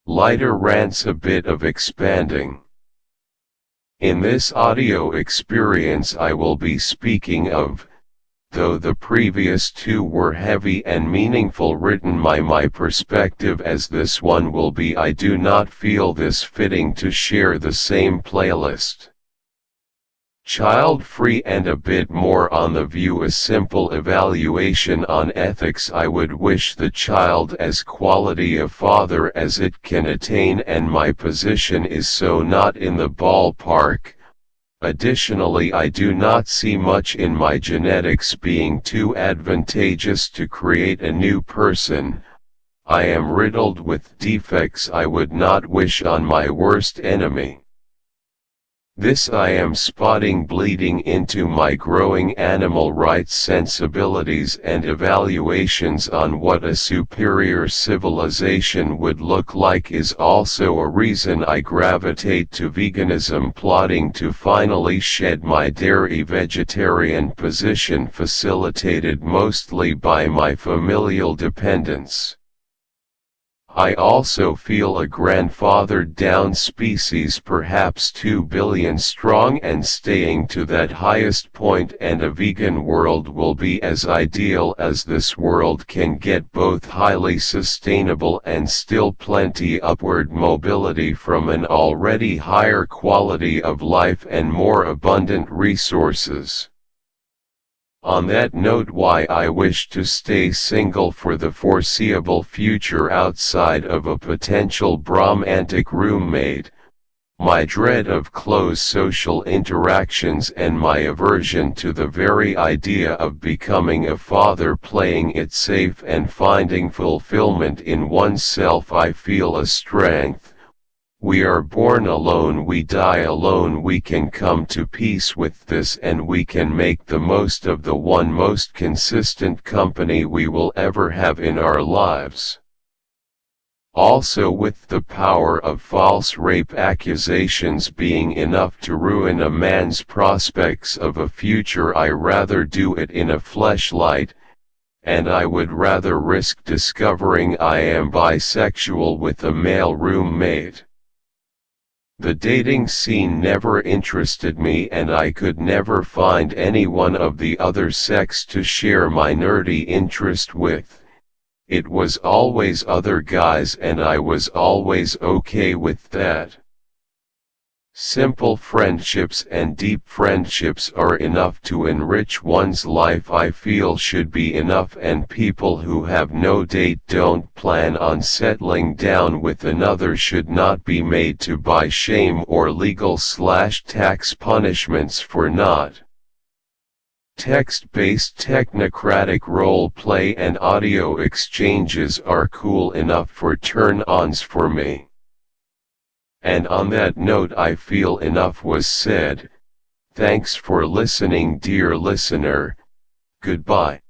Lighter rants, a bit of expanding. In this audio experience I will be speaking of, though the previous two were heavy and meaningful, written my perspective as this one will be, I do not feel this fitting to share the same playlist. Child-free and a bit more on the view, a simple evaluation on ethics. I would wish the child as quality of father as it can attain, and my position is so not in the ballpark. Additionally, I do not see much in my genetics being too advantageous to create a new person. I am riddled with defects I would not wish on my worst enemy. This I am spotting bleeding into my growing animal rights sensibilities and evaluations on what a superior civilization would look like is also a reason I gravitate to veganism, plotting to finally shed my dairy vegetarian position, facilitated mostly by my familial dependence. I also feel a grandfathered down species, perhaps 2 billion strong, and staying to that highest point, and a vegan world will be as ideal as this world can get, both highly sustainable and still plenty upward mobility from an already higher quality of life and more abundant resources. On that note, why I wish to stay single for the foreseeable future outside of a potential bromantic roommate, my dread of close social interactions and my aversion to the very idea of becoming a father, playing it safe and finding fulfillment in oneself. I feel a strength. We are born alone, we die alone. We can come to peace with this, and we can make the most of the one most consistent company we will ever have in our lives. Also, with the power of false rape accusations being enough to ruin a man's prospects of a future, I rather do it in a fleshlight, and I would rather risk discovering I am bisexual with a male roommate. The dating scene never interested me, and I could never find anyone of the other sex to share my nerdy interest with. It was always other guys, and I was always okay with that. Simple friendships and deep friendships are enough to enrich one's life, I feel should be enough, and people who have no date, don't plan on settling down with another, should not be made to buy shame or legal/tax punishments for not. Text-based technocratic role play and audio exchanges are cool enough for turn-ons for me. And on that note, I feel enough was said. Thanks for listening, dear listener. Goodbye.